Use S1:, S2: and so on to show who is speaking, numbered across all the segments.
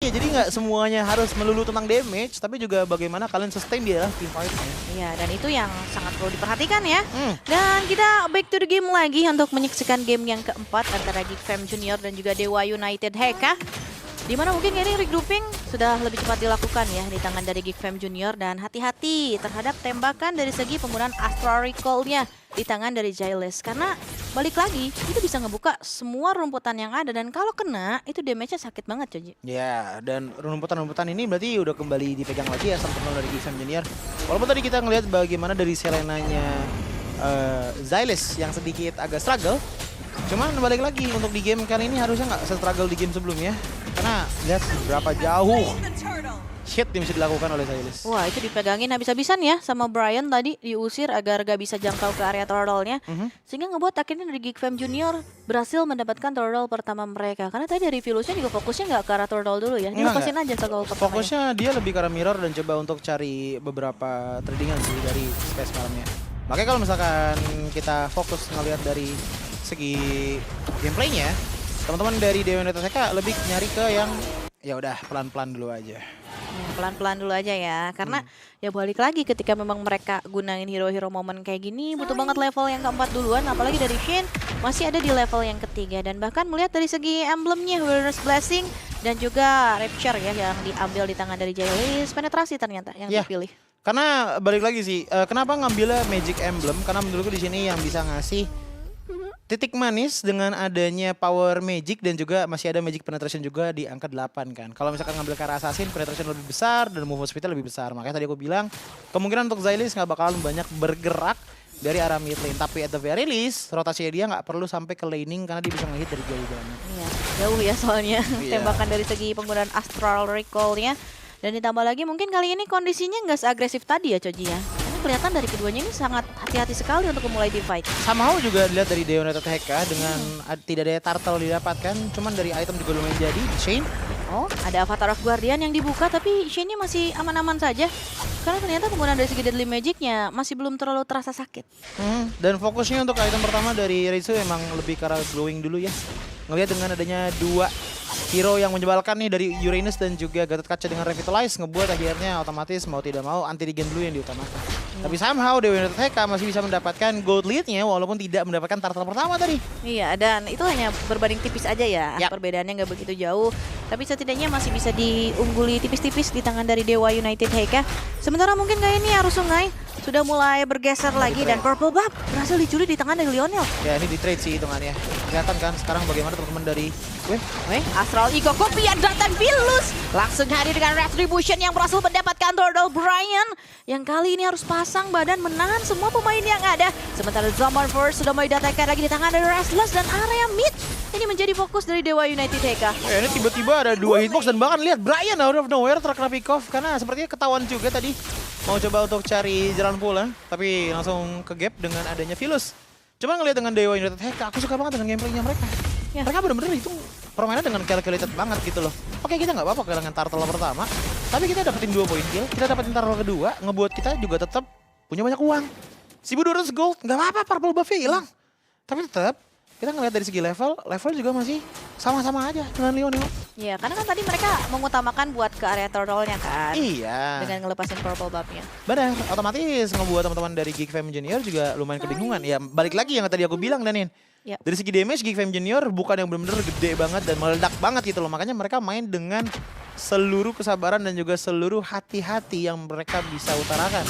S1: Ya, jadi nggak semuanya harus melulu tentang damage, tapi juga bagaimana kalian sustain dia team fight-nya.
S2: Iya, dan itu yang sangat perlu diperhatikan ya.
S1: Hmm.
S2: Dan kita back to the game lagi untuk menyaksikan game yang keempat antara Geek Fam Junior dan juga Dewa United Heka. Dimana mungkin ini regrouping sudah lebih cepat dilakukan ya di tangan dari Geek Fam Junior. Dan hati-hati terhadap tembakan dari segi penggunaan Astral Recall-nya di tangan dari Jailes. Karena balik lagi, itu bisa ngebuka semua rumputan yang ada. Dan kalau kena, itu damage-nya sakit banget Coji.
S1: Ya, dan rumputan-rumputan ini berarti udah kembali dipegang lagi ya sama dari Gixam Junior. Walaupun tadi kita ngelihat bagaimana dari Selenanya Zyles yang sedikit agak struggle. Cuman balik lagi untuk di game kali ini harusnya nggak se-struggle di game sebelumnya. Karena lihat berapa jauh shit yang bisa dilakukan oleh Zyles.
S2: Wah, itu dipegangin habis-habisan ya sama Brian tadi, diusir agar gak bisa jangkau ke area turtle-nya. Sehingga ngebuat akhirnya dari Geek Fam Junior berhasil mendapatkan turtle pertama mereka. Karena tadi dari Vilusnya juga fokusnya nggak ke arah turtle dulu ya. Dilepasin aja ke goal pertamanya.
S1: Fokusnya dia lebih ke arah mirror dan coba untuk cari beberapa tradingan sih dari space malamnya. Makanya kalau misalkan kita fokus ngelihat dari segi gameplaynya, teman-teman dari Dewa United Heka lebih nyari ke yang ya udah pelan-pelan dulu aja.
S2: Pelan-pelan dulu aja ya, karena ya balik lagi ketika memang mereka gunain hero-hero momen kayak gini butuh banget level yang keempat duluan, apalagi dari Shin masih ada di level yang ketiga. Dan bahkan melihat dari segi emblemnya Warrior's Blessing dan juga Rapture ya yang diambil di tangan dari Jailes, penetrasi ternyata yang dipilih.
S1: Karena balik lagi sih, kenapa ngambilnya Magic Emblem? Karena menurutku di sini yang bisa ngasih titik manis dengan adanya power magic dan juga masih ada magic penetration juga di angka 8 kan. Kalau misalkan ngambil ke arah assassin, penetration lebih besar dan movement speed-nya lebih besar. Makanya tadi aku bilang kemungkinan untuk Zyles nggak bakalan banyak bergerak dari arah mid lane. Tapi at the very least, rotasinya dia nggak perlu sampai ke laning karena dia bisa ngehit dari jauh banget.
S2: Iya, jauh ya soalnya tembakan dari segi penggunaan Astral Recall-nya. Dan ditambah lagi mungkin kali ini kondisinya nggak seagresif tadi ya Coji ya. Kelihatan dari keduanya ini sangat hati-hati sekali untuk memulai di fight.
S1: Somehow juga dilihat dari Dewa United Heka dengan tidak ada turtle didapatkan, cuman dari item juga lumayan jadi. Shane.
S2: Oh, ada Avatar of Guardian yang dibuka tapi Shane-nya masih aman-aman saja. Karena ternyata penggunaan dari segi Deadly Magic-nya masih belum terlalu terasa sakit.
S1: Dan fokusnya untuk item pertama dari Reizu emang lebih ke arah glowing dulu ya. Ngelihat dengan adanya dua hero yang menyebalkan nih dari Uranus dan juga Gatot Kaca dengan Revitalize ngebuat akhirnya otomatis mau tidak mau anti regen dulu yang diutamakan. Tapi somehow Dewa United Heka masih bisa mendapatkan gold lead-nya walaupun tidak mendapatkan turtle pertama tadi.
S2: Iya, dan itu hanya berbanding tipis aja ya. Perbedaannya nggak begitu jauh. Tapi setidaknya masih bisa diungguli tipis-tipis di tangan dari Dewa United Heka. Sementara mungkin kayak ini arus sungai sudah mulai bergeser lagi dan Purple Buff berhasil dicuri di tangan dari Lionel.
S1: Ya ini di trade sih hitungannya. Kelihatan kan sekarang bagaimana teman-teman dari
S2: Astral Ego Kopian datang Vilus langsung hadir dengan Retribution yang berhasil mendapatkan Turtle Brian yang kali ini harus pasang badan menahan semua pemain yang ada. Sementara Zaman Force sudah mulai datangkan lagi di tangan dari Restless dan area mid ini menjadi fokus dari Dewa United Heka.
S1: Ini tiba-tiba ada dua hitbox dan bahkan lihat Brian out of nowhere terkena pick off karena sepertinya ketahuan juga tadi mau coba untuk cari jalan pulang tapi langsung ke gap dengan adanya Vilus. Cuma ngelihat dengan Dewa United Heka, aku suka banget dengan gameplaynya mereka. Mereka benar-benar itu permainan dengan calculated banget gitu loh. Oke, kita nggak apa-apa kehilangan turtle pertama, tapi kita dapetin 2 poin kill, kita dapetin turtle kedua, ngebuat kita juga tetap punya banyak uang. 1.200 gold, nggak apa-apa purple buff-nya hilang. Tapi tetap kita ngelihat dari segi level juga masih sama-sama aja dengan Lionel.
S2: Iya, karena kan tadi mereka mengutamakan buat ke area turtle-nya kan.
S1: Iya.
S2: Dengan ngelepasin purple buff-nya.
S1: Benar, otomatis ngebuat teman-teman dari Geek Fam Junior juga lumayan kebingungan. Ya, balik lagi yang tadi aku bilang Danin. Dari segi damage Geek Fam Junior bukan yang benar-benar gede banget dan meledak banget gitu loh. Makanya mereka main dengan seluruh kesabaran dan juga seluruh hati-hati yang mereka bisa utarakan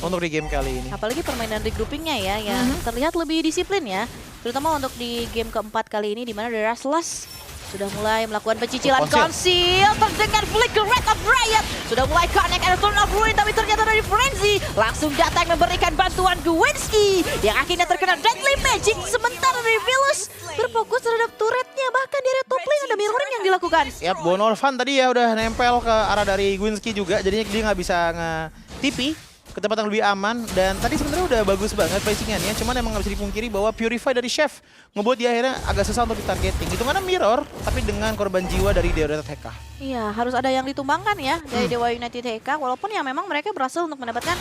S1: untuk di game kali ini.
S2: Apalagi permainan regroupingnya ya yang terlihat lebih disiplin ya. Terutama untuk di game keempat kali ini di mana The Restless sudah mulai melakukan pencicilan conceal terdengar flicker red of riot. Sudah mulai connect and turn of ruin tapi ternyata dari Frenzy langsung datang memberikan bantuan ke Winsky yang akhirnya terkena deadly magic. Sementara dari Vilus berfokus terhadap turretnya, bahkan di area top lane ada mirroring yang dilakukan.
S1: Yap, Bonolvan tadi ya udah nempel ke arah dari Winsky juga, jadinya dia nggak bisa nge-TP ke tempat yang lebih aman. Dan tadi sebenarnya udah bagus banget placingannya, cuman emang nggak bisa dipungkiri bahwa Purify dari Chef ngebuat dia akhirnya agak susah untuk ditargeting. Hitungannya mirror, tapi dengan korban jiwa dari Dewa United Heka.
S2: Iya, harus ada yang ditumbangkan ya dari Dewa United Heka, walaupun ya memang mereka berhasil untuk mendapatkan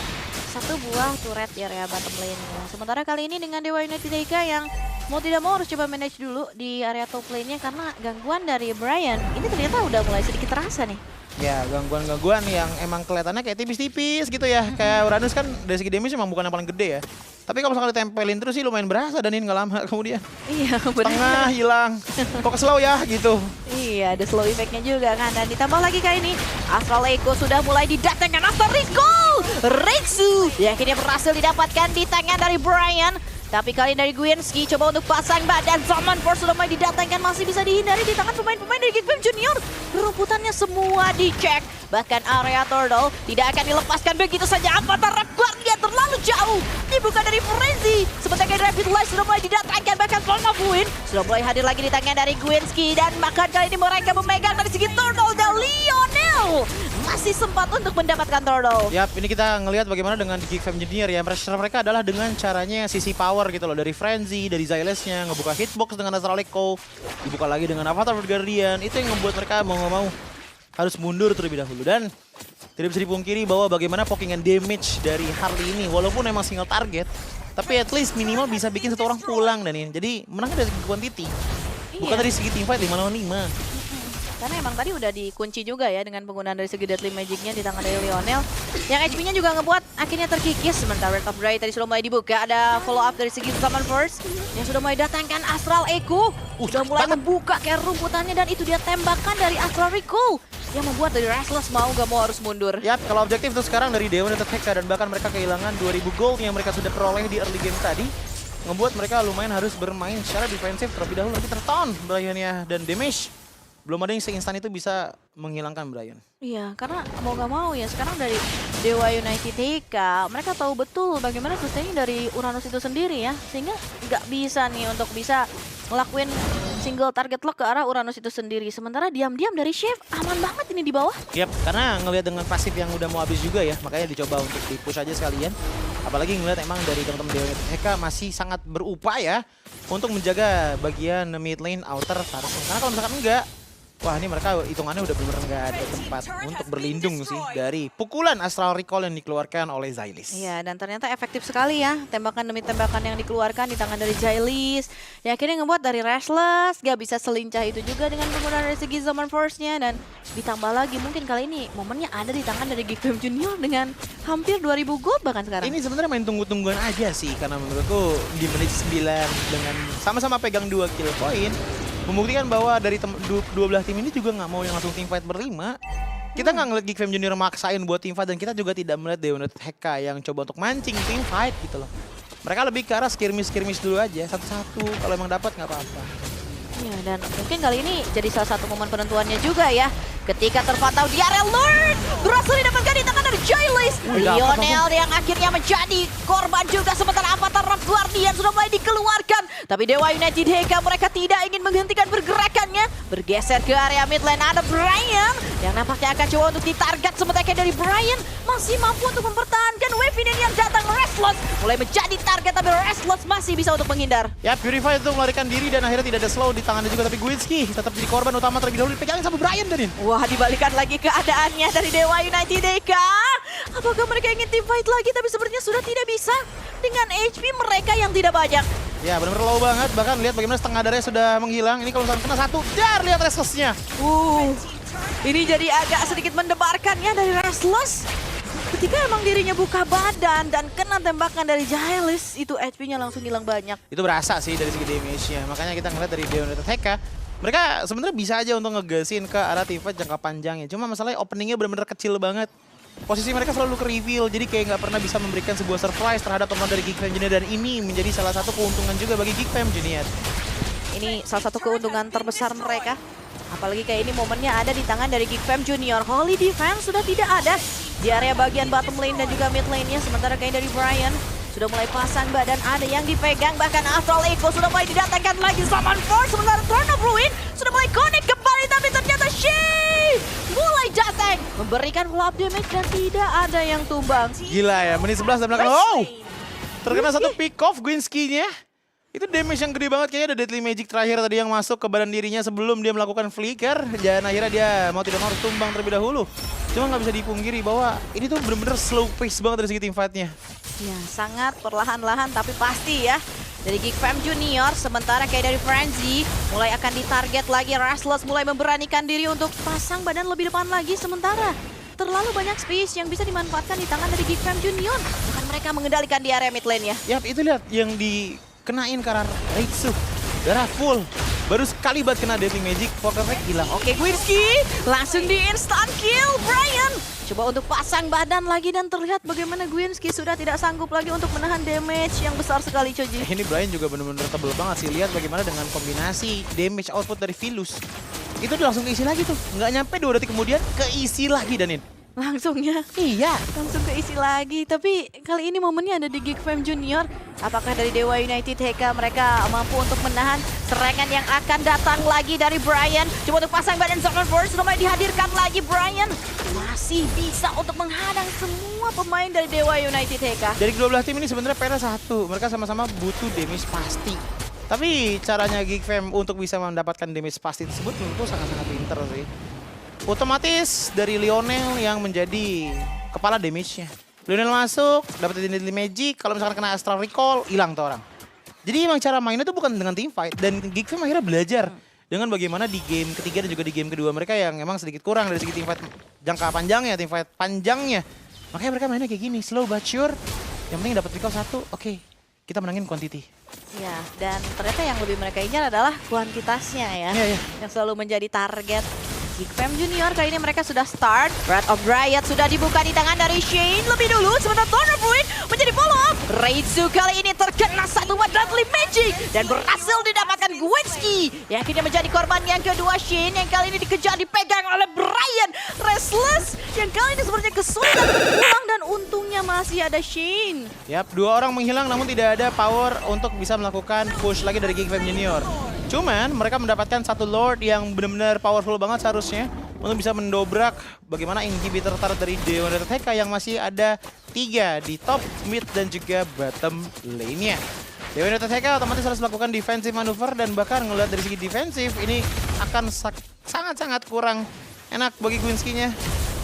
S2: satu buah turret di area bottom lane. Sementara kali ini dengan Dewa United Heka yang mau tidak mau harus coba manage dulu di area top lane-nya karena gangguan dari Brian ini ternyata udah mulai sedikit terasa nih.
S1: Ya, gangguan-gangguan yang emang kelihatannya kayak tipis-tipis gitu ya. Kayak Uranus kan dari segi damage emang bukan yang paling gede ya. Tapi kalau misalkan ditempelin terus sih lumayan berasa dan ini nggak lama kemudian.
S2: Iya,
S1: Tengah hilang. Kok slow ya gitu.
S2: Iya, ada slow effect-nya juga kan. Dan ditambah lagi kali ini, Astral Echo sudah mulai didatangkan Astral Recall. Rexu yang akhirnya berhasil didapatkan di tangan dari Brian. Tapi kali dari Gwinsky coba untuk pasang badan. Summon Force sudah mulai didatangkan, masih bisa dihindari di tangan pemain-pemain dari Geekfam Junior. Rumputannya semua dicek. Bahkan area Turtle tidak akan dilepaskan begitu saja. Avatar Guardian terlalu jauh. Dibuka dari Frenzy. Sementara Rapid Light sudah mulai didatangkan. Bahkan Flame of Wind sudah mulai hadir lagi di tangan dari Gwinsky. Dan bahkan kali ini mereka memegang dari segi Turtle dan Lionel. Masih sempat untuk mendapatkan Turtle.
S1: Yap, ini kita ngelihat bagaimana dengan Geekfam Junior ya. Pressure mereka adalah dengan caranya sisi power gitu loh. Dari Frenzy, dari Xylesnya, ngebuka hitbox dengan Astral Echo. Dibuka lagi dengan Avatar Guardian. Itu yang membuat mereka mau nggak mau harus mundur terlebih dahulu. Dan tidak bisa dipungkiri bahwa bagaimana pokingan damage dari Harley ini. Walaupun emang single target, tapi at least minimal bisa bikin satu orang pulang dan ini. Jadi menangnya dari segi quantity. Bukan dari segi teamfight 5 lawan 5.
S2: Karena emang tadi udah dikunci juga ya dengan penggunaan dari segi Deadly Magic-nya di tangan dari Lionel. Yang HP-nya juga ngebuat akhirnya terkikis. Sementara Top Bright tadi sudah mulai dibuka. Ada follow up dari segi Summon Force yang sudah mulai datangkan Astral Echo. Sudah mulai membuka kayak rumputannya dan itu dia tembakan dari Astral Recall. Yang membuat dari Restless mau gak mau harus mundur.
S1: Yap, kalau objektif itu sekarang dari Dewa United Heka dan bahkan mereka kehilangan 2000 gold yang mereka sudah peroleh di early game tadi. Ngebuat mereka lumayan harus bermain secara defensif terlebih dahulu. Nanti terton Brian-nya dan damage. Belum ada yang seinstan itu bisa menghilangkan Brian.
S2: Iya, karena mau gak mau ya sekarang dari Dewa United TK, mereka tahu betul bagaimana sustain dari Uranus itu sendiri ya. Sehingga nggak bisa nih untuk bisa ngelakuin single target lock ke arah Uranus itu sendiri. Sementara diam-diam dari Chef aman banget ini di bawah.
S1: Yap, karena ngelihat dengan pasif yang udah mau habis juga ya, makanya dicoba untuk di-push aja sekalian. Apalagi ngelihat emang dari teman-teman Dewa United TK masih sangat berupaya untuk menjaga bagian mid lane outer Tarkon. Karena kalau misalkan enggak, wah ini mereka hitungannya udah benar-benar nggak ada tempat untuk berlindung sih dari pukulan Astral Recall yang dikeluarkan oleh Xylis.
S2: Iya, dan ternyata efektif sekali ya tembakan demi tembakan yang dikeluarkan di tangan dari Xylis. Yang akhirnya ngebuat dari Restless gak bisa selincah itu juga dengan penggunaan dari segi Summon Force-nya. Dan ditambah lagi mungkin kali ini momennya ada di tangan dari Geekfam Junior dengan hampir 2000 gold bahkan sekarang.
S1: Ini sebenarnya main tunggu-tungguan aja sih, karena menurutku di menit 9 dengan sama-sama pegang 2 kill point membuktikan bahwa dari dua belah tim ini juga nggak mau yang langsung teamfight berlima. Kita nggak ngeliat Geekfam Junior maksain buat teamfight dan kita juga tidak melihat Dewa United Heka yang coba untuk mancing teamfight gitu loh. Mereka lebih ke arah skirmish dulu aja, satu-satu. Kalau emang dapat nggak apa-apa.
S2: Ya, dan mungkin kali ini jadi salah satu momen penentuannya juga ya. Ketika terpantau di area Lord, berhasil didapatkan di tangan dari Xylis. Lionel yang akhirnya menjadi korban juga, sementara Avatar Guardian sudah mulai dikeluarkan. Tapi Dewa United Heka mereka tidak ingin menghentikan pergerakannya. Bergeser ke area mid lane, ada Brian yang nampaknya akan coba untuk ditarget. Sementara dari Brian masih mampu untuk mempertahankan wave ini yang datang. Restless mulai menjadi target, tapi Restless masih bisa untuk menghindar.
S1: Ya, Purify itu melarikan diri dan akhirnya tidak ada slow di tangannya juga. Tapi Gwinsky tetap jadi korban utama terlebih dahulu, dipegangin sama Brian Danin.
S2: Wah, dibalikan lagi keadaannya dari Dewa United Deka. Apakah mereka ingin team fight lagi? Tapi sepertinya sudah tidak bisa dengan HP mereka yang tidak banyak.
S1: Ya, benar-benar low banget. Bahkan lihat bagaimana setengah darahnya sudah menghilang. Ini kalau misalkan kena satu, dar lihat Restless-nya.
S2: Ini jadi agak sedikit mendebarkan ya dari Restless. Ketika emang dirinya buka badan dan kena tembakan dari Xylis, itu HP-nya langsung hilang banyak.
S1: Itu berasa sih dari segi damage-nya. Makanya kita ngeliat dari Dewa United Heka, mereka sebenarnya bisa aja untuk ngegasin ke arah teamfight jangka panjangnya. Cuma masalahnya openingnya benar-benar kecil banget. Posisi mereka selalu ke reveal, jadi kayak nggak pernah bisa memberikan sebuah surprise terhadap teman dari Geekfam Junior. Dan ini menjadi salah satu keuntungan juga bagi Geekfam Junior.
S2: Ini salah satu keuntungan terbesar mereka. Apalagi kayak ini momennya ada di tangan dari Geekfam Junior. Holy Defense sudah tidak ada di area bagian bottom lane dan juga mid lane-nya. Sementara kayak dari Brian sudah mulai pasang badan, ada yang dipegang. Bahkan Astral Echo sudah mulai didatangkan lagi. Summon Force, sementara Throne of Ruin sudah mulai connect kembali. Tapi ternyata She mulai datang, memberikan follow up damage dan tidak ada yang tumbang.
S1: Gila ya, menit 11 dan belakang. Oh! Terkena satu pick off Gwinsky-nya. Itu damage yang gede banget, kayaknya ada Deadly Magic terakhir tadi yang masuk ke badan dirinya sebelum dia melakukan flicker. Dan akhirnya dia mau tidak mau harus tumbang terlebih dahulu. Cuma nggak bisa dipungkiri bahwa ini tuh bener-bener slow pace banget dari segi teamfight-nya.
S2: Ya, sangat perlahan-lahan tapi pasti ya. Dari Geek Fam Junior, sementara kayak dari Frenzy mulai akan ditarget lagi. Restless mulai memberanikan diri untuk pasang badan lebih depan lagi. Sementara terlalu banyak space yang bisa dimanfaatkan di tangan dari Geek Fam Junior. Bukan mereka mengendalikan di area mid lane ya.
S1: Yap, itu lihat yang dikenain ke arah Reitsu. Darah full. Baru sekali banget kena Deadly Magic, Poker Effect hilang.
S2: Oke, Gwinski langsung di instant kill Brian. Coba untuk pasang badan lagi dan terlihat bagaimana Gwinski sudah tidak sanggup lagi untuk menahan damage yang besar sekali, Choji.
S1: Ini Brian juga bener-bener tebel banget sih. Lihat bagaimana dengan kombinasi damage output dari Philus. Itu udah langsung keisi lagi tuh. Nggak nyampe 2 detik kemudian keisi lagi Danin.
S2: Langsung ya.
S1: Iya.
S2: Langsung keisi lagi. Tapi kali ini momennya ada di Geek Fam Junior. Apakah dari Dewa United HK mereka mampu untuk menahan serangan yang akan datang lagi dari Brian? Coba untuk pasang badan Zone Force sudah mulai dihadirkan lagi Brian. Masih bisa untuk menghadang semua pemain dari Dewa United HK.
S1: Dari kedua belah tim ini sebenarnya PR satu. Mereka sama-sama butuh damage pasti. Tapi caranya Geek Fam untuk bisa mendapatkan damage pasti tersebut menurutku sangat-sangat pinter sih. Otomatis dari Lionel yang menjadi kepala damage-nya. Lionel masuk, dapetin Deadly Magic, kalau misalkan kena Astral Recall, hilang tuh orang. Jadi emang cara mainnya tuh bukan dengan team fight, dan Geek Fam akhirnya belajar dengan bagaimana di game ketiga dan juga di game kedua mereka yang emang sedikit kurang dari segi team fight jangka panjangnya, team fight panjangnya. Makanya mereka mainnya kayak gini, slow but sure. Yang penting dapat recall 1, oke. Kita menangin quantity.
S2: Ya, dan ternyata yang lebih mereka incar adalah kuantitasnya ya.
S1: Iya.
S2: Yang selalu menjadi target. Geek Fam Junior kali ini mereka sudah start. Wrath of Riot sudah dibuka di tangan dari Shane lebih dulu. Sementara Thunder Fluid menjadi follow up. Reitsu kali ini terkena satu Deadly Magic. Dan berhasil didapatkan Gwinski. Yang akhirnya menjadi korban yang kedua Shane. Yang kali ini dikejar dipegang oleh Brian. Restless yang kali ini sepertinya kesulitan pulang. Dan untungnya masih ada Shane.
S1: Yap, 2 orang menghilang namun tidak ada power untuk bisa melakukan push lagi dari Geek Fam Junior. Cuman mereka mendapatkan satu Lord yang benar-benar powerful banget seharusnya untuk bisa mendobrak bagaimana inhibitor turret dari Dewa United HK yang masih ada 3 di top, mid, dan juga bottom lane-nya. Dewa United HK otomatis harus melakukan defensive manuver dan bahkan ngelihat dari segi defensif ini akan sangat-sangat kurang enak bagi Gwinski-nya.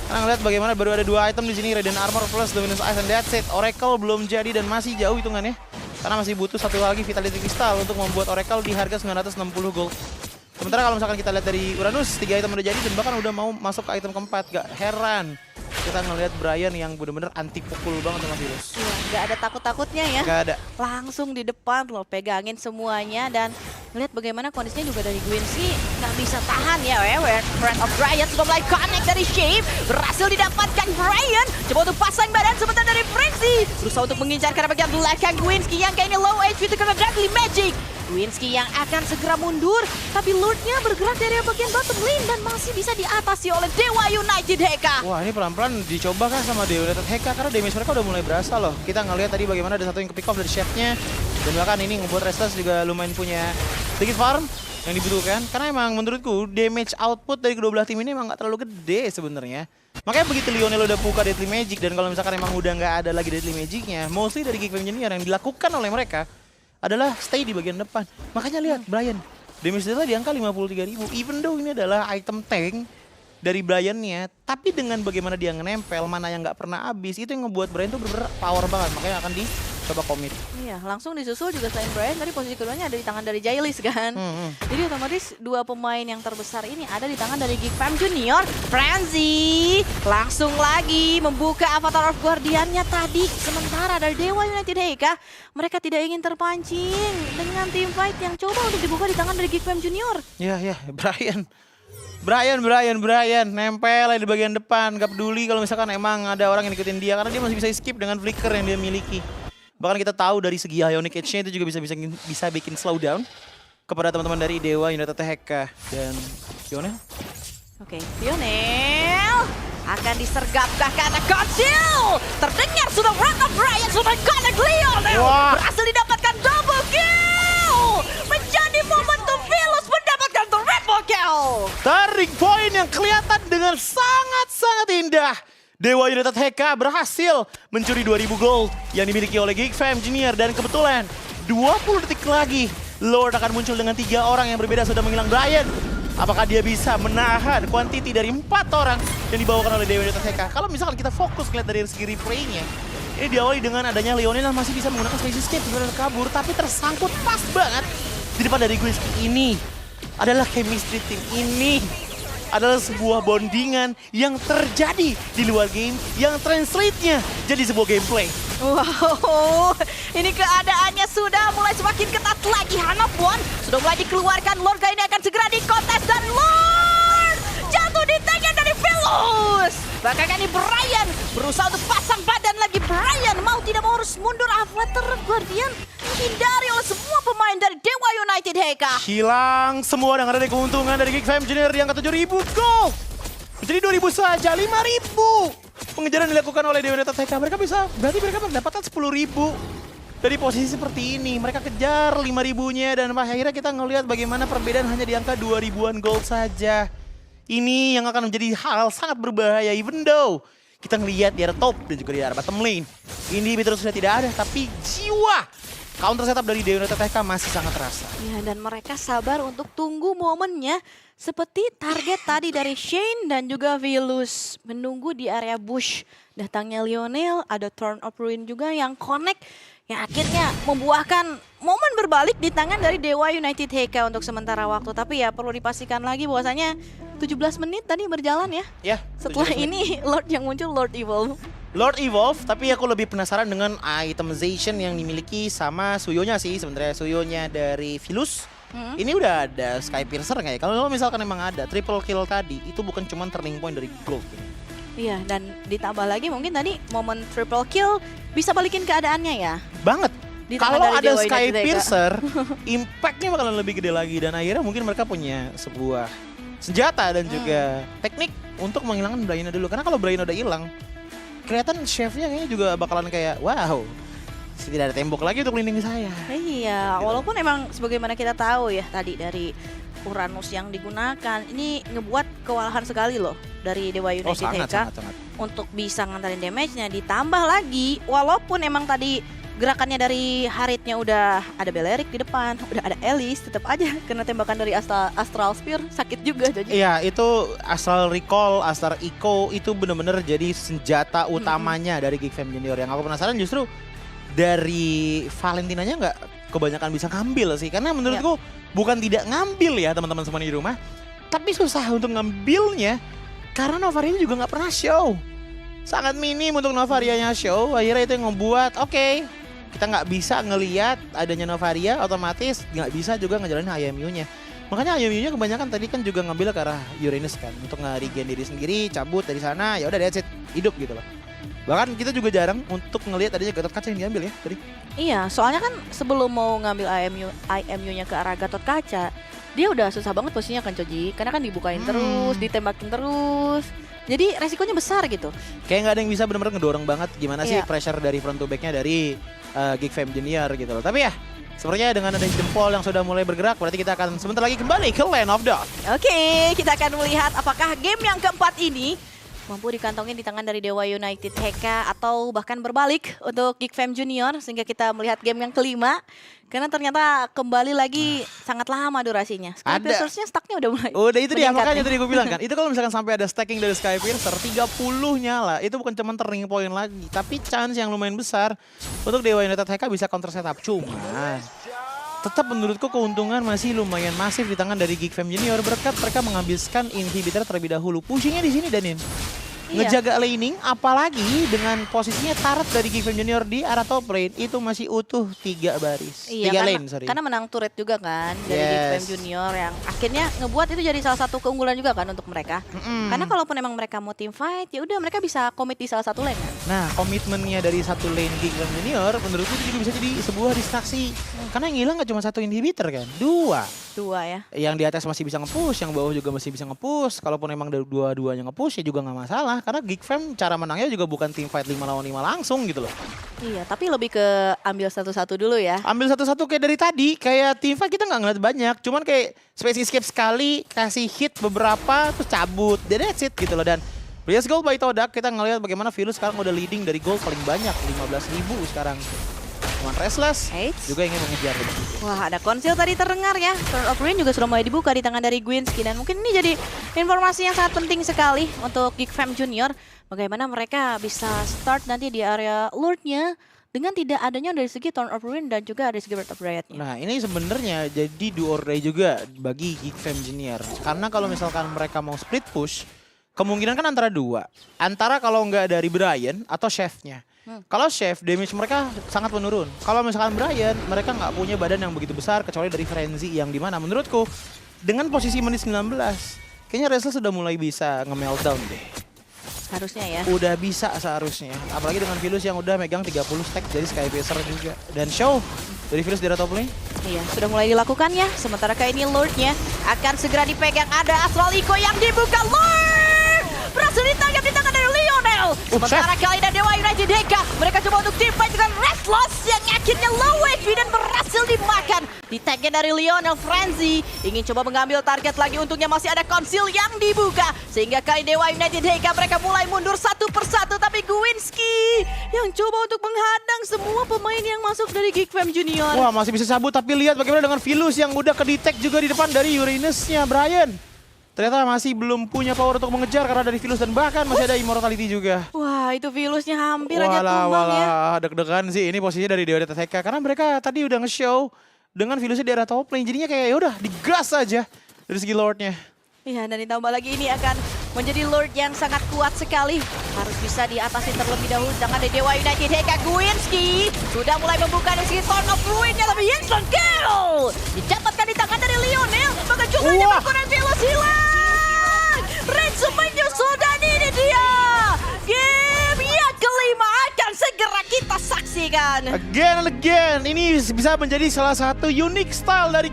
S1: Karena ngeliat bagaimana baru ada 2 item di sini, Radiant Armor plus Dominus Ice and that's it. Oracle belum jadi dan masih jauh hitungannya. Karena masih butuh satu lagi Vitality Crystal untuk membuat Oracle di harga 960 gold. Sementara kalau misalkan kita lihat dari Uranus, 3 item udah jadi dan bahkan udah mau masuk ke item keempat. Gak heran kita ngelihat Brian yang bener-bener anti pukul banget sama Virus.
S2: Iya, gak ada takut-takutnya ya.
S1: Gak ada.
S2: Langsung di depan loh, pegangin semuanya dan ngeliat bagaimana kondisinya juga dari Gwinski nggak bisa tahan ya. Wrath of Riot sudah mulai connect dari Shape, berhasil didapatkan Brian. Coba untuk pasang badan sebentar dari Frenzy, berusaha untuk mengincar karena bagian belakang Gwinski yang kayaknya low HP itu karena Deadly Magic. Gwinski yang akan segera mundur, tapi Lordnya bergerak dari bagian bottom lane dan masih bisa diatasi oleh Dewa United HK.
S1: Wah, ini pelan-pelan dicoba kan sama Dewa United HK karena damage mereka udah mulai berasa loh. Kita ngelihat tadi bagaimana ada satu yang ke-pick off dari chefnya dan bahkan ini ngebuat Restless juga lumayan punya sedikit farm yang dibutuhkan. Karena emang menurutku damage output dari kedua belah tim ini emang nggak terlalu gede sebenarnya. Makanya begitu Lionel udah buka Deadly Magic dan kalau misalkan emang udah nggak ada lagi Deadly Magic-nya, mostly dari Geek Fam Junior yang dilakukan oleh mereka adalah stay di bagian depan. Makanya lihat Brian, damage dia di angka 53.000. Even though ini adalah item tank dari Brian-nya, tapi dengan bagaimana dia ngenempel, mana yang nggak pernah habis, itu yang ngebuat Brian tuh bener-bener power banget. Makanya akan dicoba komit.
S2: Iya, langsung disusul juga selain Brian, tadi posisi keduanya ada di tangan dari Jailis kan. Jadi otomatis 2 pemain yang terbesar ini ada di tangan dari Geek Fam Junior. Frenzy langsung lagi membuka Avatar of Guardian-nya tadi. Sementara dari Dewa United HK, mereka tidak ingin terpancing dengan team fight yang coba untuk dibuka di tangan dari Geek Fam Junior.
S1: Ya, Brian, nempel di bagian depan, gak peduli kalau misalkan emang ada orang yang ikutin dia karena dia masih bisa skip dengan flicker yang dia miliki. Bahkan kita tahu dari segi Ionic Edge-nya itu juga bisa bikin slowdown kepada teman-teman dari Dewa United HK dan Lionel.
S2: Oke, Lionel akan disergapkah karena Conceal. Terdengar sudah Wrath of Riot sudah connect Lionel. Berhasil didapatkan double kill. Menjadi momentum Philus mendapatkan triple kill.
S1: Tarik poin yang kelihatan dengan sangat-sangat indah. Dewa United HK berhasil mencuri 2000 gold yang dimiliki oleh Geek Fam Junior dan kebetulan 20 detik lagi, Lord akan muncul dengan 3 orang yang berbeda sudah menghilang Brian. Apakah dia bisa menahan quantity dari 4 orang yang dibawakan oleh Dewa United TK? Kalau misalkan kita fokus lihat dari segi replaynya, ini diawali dengan adanya Lionel yang masih bisa menggunakan space escape sebenarnya kabur, tapi tersangkut pas banget di depan dari Gwizzky. Ini adalah chemistry team, ini adalah sebuah bondingan yang terjadi di luar game yang translate-nya jadi sebuah gameplay.
S2: Wow, ini keadaannya sudah mulai semakin ketat lagi. Hanapon sudah mulai dikeluarkan. Lord kali ini akan segera dikontes dan Lord jatuh di tangan dari Velus. Bahkan ini Brian berusaha untuk pasang badan lagi. Brian mau tidak mau harus mundur. Afflater Guardian dihindari oleh semua pemain dari Dewa United Heka.
S1: Hilang semua dengan ada keuntungan dari Geek Fam Junior yang ke 7.000 gold. Menjadi 2.000 saja, 5.000. Pengejaran dilakukan oleh Dewa United TK. Mereka bisa, berarti mereka mendapatkan 10.000. Dari posisi seperti ini, mereka kejar 5.000-nya dan akhirnya kita ngelihat bagaimana perbedaan hanya di angka 2.000-an gold saja. Ini yang akan menjadi hal sangat berbahaya, even though kita ngelihat di arah top dan juga di arah bottom lane. Inhibitor sudah tidak ada, tapi jiwa counter setup dari Dewa United TK masih sangat terasa.
S2: Ya, dan mereka sabar untuk tunggu momennya. Seperti target tadi dari Shane dan juga Velus. Menunggu di area bush. Datangnya Lionel, ada Turn of Ruin juga yang connect. Yang akhirnya membuahkan momen berbalik di tangan dari Dewa United HK untuk sementara waktu. Tapi ya perlu dipastikan lagi bahwasanya 17 menit tadi berjalan ya.
S1: Ya.
S2: Setelah ini Lord yang muncul, Lord Evolve.
S1: Lord Evolve, tapi aku lebih penasaran dengan itemization yang dimiliki sama Suyonya sih. Sebenarnya Suyonya dari Velus. Ini udah ada Sky Piercer nggak ya? Kalau misalkan emang ada triple kill tadi, itu bukan cuma turning point dari gold.
S2: Iya, dan ditambah lagi mungkin tadi momen triple kill bisa balikin keadaannya ya.
S1: Banget.
S2: Ditambah
S1: Kalau
S2: dari
S1: ada
S2: Dewa
S1: Sky
S2: United
S1: Piercer, impact-nya bakalan lebih gede lagi. Dan akhirnya mungkin mereka punya sebuah senjata dan juga teknik untuk menghilangkan Brian dulu. Karena kalau Brian udah hilang, kelihatan chefnya kayaknya juga bakalan kayak, wow, tidak ada tembok lagi untuk melindungi saya.
S2: Iya, walaupun emang sebagaimana kita tahu ya tadi dari Uranus yang digunakan, ini ngebuat kewalahan sekali loh dari Dewa United
S1: sangat.
S2: untuk bisa ngantarin damage-nya. Ditambah lagi, walaupun emang tadi gerakannya dari Haritnya udah ada Belerik di depan, udah ada Elise, tetap aja kena tembakan dari Astral Spear, sakit juga.
S1: Iya, itu Astral Recall, Astral Echo itu bener-bener jadi senjata utamanya dari Geek Fam Junior. Yang aku penasaran justru dari Valentinanya nggak kebanyakan bisa ngambil sih. Karena menurutku bukan tidak ngambil ya teman-teman semua di rumah, tapi susah untuk ngambilnya karena Novaria juga nggak pernah show. Sangat minim untuk Novarianya show. Akhirnya itu yang membuat kita nggak bisa ngelihat adanya Novaria, otomatis nggak bisa juga ngejalanin IMU-nya. Makanya IMU-nya kebanyakan tadi kan juga ngambil ke arah Uranus kan untuk nge-regen diri sendiri, cabut dari sana, ya udah that's it, hidup gitu loh. Bahkan kita juga jarang untuk ngelihat adanya Gatot Kaca yang diambil ya tadi.
S2: Iya, soalnya kan sebelum mau ngambil IMU-nya ke arah Gatot Kaca, dia udah susah banget posisinya kan Coji, karena kan dibukain terus, ditembakin terus. Jadi resikonya besar gitu.
S1: Kayak nggak ada yang bisa benar-benar ngedorong banget gimana sih pressure dari front to back-nya dari Geek Fam Junior gitu loh. Tapi ya, sepertinya dengan ada jempol yang sudah mulai bergerak, berarti kita akan sebentar lagi kembali ke Land of Dawn.
S2: Oke, kita akan melihat apakah game yang keempat ini mampu dikantongin di tangan dari Dewa United HK atau bahkan berbalik untuk Geek Fam Junior sehingga kita melihat game yang kelima. Karena ternyata kembali lagi sangat lama durasinya. Sky Piercer-nya stuck-nya udah mulai.
S1: Udah itu dia, makanya
S2: nih.
S1: tadi gue bilang kan. Itu kalau misalkan sampai ada stacking dari Sky Piercer 30 nyala, itu bukan cuma turning point lagi, tapi chance yang lumayan besar untuk Dewa United HK bisa counter setup. Cuman tetap menurutku keuntungan masih lumayan masif di tangan dari Geek Fam Junior berkat mereka menghabiskan inhibitor terlebih dahulu. Pushingnya di sini Danin. Ngejaga laning, apalagi dengan posisinya turret dari Geek Fam Junior di arah top lane itu masih utuh 3 baris.
S2: Iya,
S1: 3 lane, sorry.
S2: Karena menang turret juga kan dari Geek Fam Junior yang akhirnya ngebuat itu jadi salah satu keunggulan juga kan untuk mereka. Karena kalaupun emang mereka mau team fight, ya udah mereka bisa komit di salah satu lane kan.
S1: Nah, komitmennya dari satu lane Geek Fam Junior menurutku itu juga bisa jadi sebuah distraksi. Karena yang hilang gak cuma satu inhibitor kan, 2
S2: ya.
S1: Yang di atas masih bisa nge-push, yang bawah juga masih bisa nge-push. Kalaupun emang dua-duanya nge-push ya juga nggak masalah. Karena Geek Fam cara menangnya juga bukan team fight 5 lawan 5 langsung gitu loh.
S2: Iya, tapi lebih ke ambil satu-satu dulu ya.
S1: Ambil satu-satu kayak dari tadi, kayak team fight kita nggak ngeliat banyak. Cuman kayak space escape sekali, kasih hit beberapa, terus cabut. That's it gitu loh. Dan Brias Gold by Todak, kita ngeliat bagaimana Velus sekarang udah leading dari gold paling banyak, 15.000 sekarang. Cuman Restless
S2: Eits.
S1: juga ingin mengejar.
S2: Wah, ada konsil tadi terdengar ya. Turn of Ruin juga sudah mulai dibuka di tangan dari Gwinsky. Dan mungkin ini jadi informasi yang sangat penting sekali untuk Geek Fam Junior. Bagaimana mereka bisa start nanti di area Lord-nya dengan tidak adanya dari segi Turn of Ruin dan juga dari segi Birth of Riot-nya.
S1: Nah ini sebenarnya jadi do or die juga bagi Geek Fam Junior. Karena kalau misalkan mereka mau split push, kemungkinan kan antara dua. Antara kalau nggak dari Brian atau Chef-nya. Kalau Chef, damage mereka sangat menurun. Kalau misalkan Brian, mereka nggak punya badan yang begitu besar kecuali dari Frenzy yang dimana menurutku dengan posisi menit 19, kayaknya Restless sudah mulai bisa nge-meltdown deh.
S2: Harusnya ya.
S1: Udah bisa seharusnya. Apalagi dengan Vilus yang udah megang 30 stack dari Sky Pacer juga. Dan show dari Vilus di top lane.
S2: Iya, sudah mulai dilakukan ya. Sementara kali ini Lord-nya akan segera dipegang. Ada Astral Eco yang dibuka. Lord! Berhasil ditangkap di tangan dari Lionel. Sementara kali ini Dewa United Heka. Mereka coba untuk teamfight dengan Restless yang akhirnya low HP dan berhasil dimakan. Di tag-nya dari Lionel, Frenzy ingin coba mengambil target lagi. Untungnya masih ada konsil yang dibuka. Sehingga kali Dewa United Heka mereka mulai mundur satu persatu. Tapi Gwinsky yang coba untuk menghadang semua pemain yang masuk dari Geek Fam Junior.
S1: Wah masih bisa sabut tapi lihat bagaimana dengan Vilus yang udah ke-detect juga di depan dari Uranus-nya Brian. Ternyata masih belum punya power untuk mengejar karena dari Vilus dan bahkan masih ada Immortality juga.
S2: Wah, itu Vilusnya hampir aja tumbang ya.
S1: Deg-degan sih ini posisinya dari Dewa TK karena mereka tadi udah nge-show dengan Vilusnya di area top lane. Jadinya kayak ya udah digas aja dari segi Lord-nya.
S2: Iya, dan ditambah lagi ini akan menjadi Lord yang sangat kuat sekali. Harus bisa diatasi terlebih dahulu dengan Dewa United Heka. Gwinsky sudah mulai membuka dari segi Turn of Ruin-nya tapi instant kill. Didapatkan di tangan dari Lionel. Maka jumlahnya menggunakan Vilus hilang. Renzo menyusul dan ini dia. Game yang kelima akan segera kita saksikan.
S1: Again and again, ini bisa menjadi salah satu unique style dari